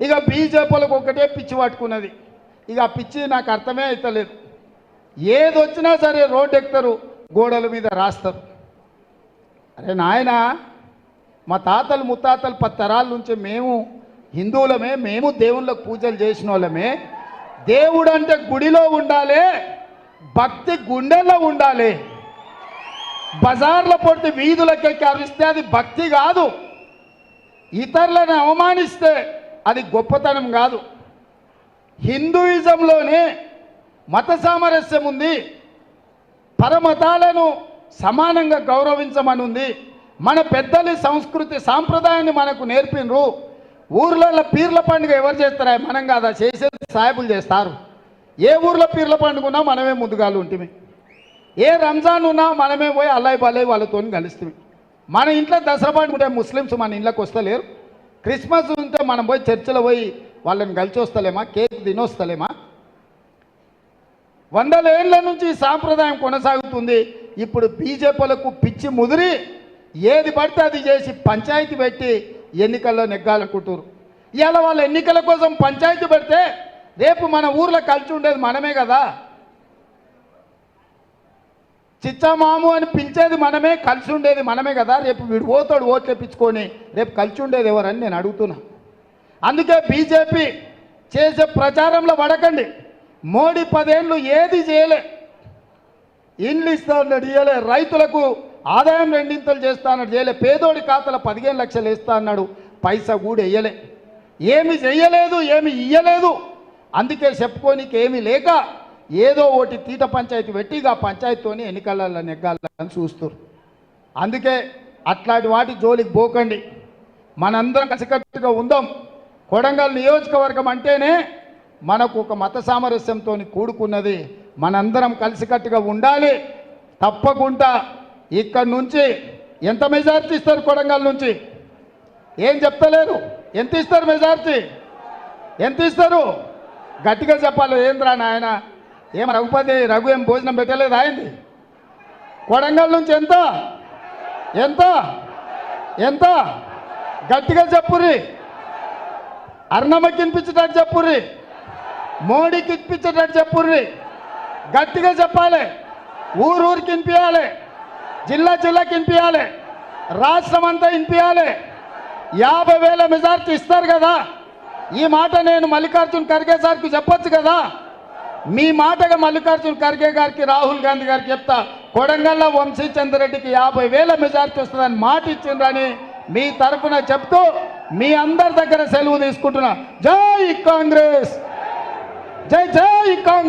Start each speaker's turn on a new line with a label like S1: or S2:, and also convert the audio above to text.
S1: ఇక బీజేపీలకు ఒకటే పిచ్చి పట్టుకున్నది. ఇక ఆ పిచ్చి నాకు అర్థమే అవుతలేదు. ఏది వచ్చినా సరే రోడ్డు ఎక్కుతారు, గోడల మీద రాస్తారు. అరే నాయన, మా తాతలు ముత్తాతలు 10 తరాల నుంచి మేము హిందువులమే, మేము దేవుళ్ళకు పూజలు చేసిన వాళ్ళమే. దేవుడు అంటే గుడిలో ఉండాలి, భక్తి గుండెల్లో ఉండాలి. బజార్ల పొడితే వీధులకెక్కి అరిస్తే అది భక్తి కాదు. ఇతరులను అవమానిస్తే అది గొప్పతనం కాదు. హిందూయిజంలోనే మత సామరస్యం ఉంది, పరమతాలను సమానంగా గౌరవించమని ఉంది. మన పెద్దలు సంస్కృతి సాంప్రదాయాన్ని మనకు నేర్పినరు. ఊర్లలో పీర్ల పండుగ ఎవరు చేస్తారా? మనం కాదా చేసేది, సాయిబులు చేస్తారు. ఏ ఊర్లో పీర్ల పండుగ ఉన్నా మనమే ముందుగాలు ఉంటుంది. ఏ రంజాన్ ఉన్నా మనమే పోయి అల్లాయి బల్లాయి వాళ్ళతో కలుస్తుంది. మన ఇంట్లో దసరా పండుగ ఉంటే ముస్లిమ్స్ మన ఇంట్లోకి వస్తలేరు. క్రిస్మస్ ఉంటే మనం పోయి చర్చిలో పోయి వాళ్ళని కలిసి వస్తలేమా? కేక్ తినొస్తలేమా? 100 ఏళ్ల నుంచి ఈ సాంప్రదాయం కొనసాగుతుంది. ఇప్పుడు బీజేపీలకు పిచ్చి ముదిరి ఏది పడితే అది చేసి పంచాయతీ పెట్టి ఎన్నికల్లో నెగ్గాలనుకుంటారు. ఇవాళ వాళ్ళ ఎన్నికల కోసం పంచాయతీ పెడితే రేపు మన ఊర్లో కలిసి ఉండేది మనమే కదా. చిచ్చామాము అని పిలిచేది మనమే, కలిసి ఉండేది మనమే కదా. రేపు వీడు పోతాడు ఓట్లు తెప్పించుకొని, రేపు కలిసి ఉండేది ఎవరని నేను అడుగుతున్నా. అందుకే బీజేపీ చేసే ప్రచారంలో పడకండి. మోడీ 10 ఏళ్ళు ఏది చేయలే. ఇండ్లు ఇస్తా అన్నాడు, ఇయ్యలే. రైతులకు ఆదాయం 2 చేస్తా అన్నాడు, చేయలే. పేదోడి ఖాతాలో 15 లక్షలు వేస్తా అన్నాడు, పైసా కూడా వేయలే. ఏమి చెయ్యలేదు, ఏమి ఇయ్యలేదు. అందుకే చెప్పుకోనికి ఏమీ లేక ఏదో ఒకటి తీట పంచాయతీ పెట్టి ఆ పంచాయతీతోని ఎన్నికలలో నెగ్గాలని చూస్తారు. అందుకే అట్లాంటి వాటి జోలికి పోకండి. మనందరం కలిసికట్టుగా ఉందాం. కొడంగల్ నియోజకవర్గం అంటేనే మనకు ఒక మత సామరస్యంతో కూడుకున్నది. మనందరం కలిసికట్టుగా ఉండాలి. తప్పకుండా ఇక్కడ నుంచి ఎంత మెజార్టీ ఇస్తారు? కొడంగల్ నుంచి ఏం చెప్తలేరు. ఎంత ఇస్తారు మెజార్టీ? ఎంత ఇస్తారు? గట్టిగా చెప్పాలి. ఏంద్రా నాయన, ఏం రఘు ఏం భోజనం పెట్టలేదు అయింది? కొడంగల్ నుంచి ఎంత ఎంత ఎంత గట్టిగా చెప్పుర్రి. అర్ణమ్మకి వినిపించేటట్టు చెప్పుర్రి, మోడీకి ఇప్పించేటట్టు చెప్పుర్రి. గట్టిగా చెప్పాలి. ఊరికి వినిపించాలి, జిల్లాకి వినిపించాలి, రాష్ట్రం అంతా వినిపించాలి. 50,000 మెజార్టీ ఇస్తారు కదా. ఈ మాట నేను మల్లికార్జున్ ఖర్గే సార్కి చెప్పొచ్చు కదా. మీ మాటగా మల్లికార్జున్ ఖర్గే గారికి, రాహుల్ గాంధీ గారికి చెప్తా, కొడంగల్లో వంశీ చంద్రెడ్డికి 50,000 మెజార్టీ వస్తుందని మాట ఇచ్చిండ్రని మీ తరఫున చెప్తూ మీ అందరి దగ్గర సెలవు తీసుకుంటున్నా. జై కాంగ్రెస్, జై జై కాంగ్రెస్.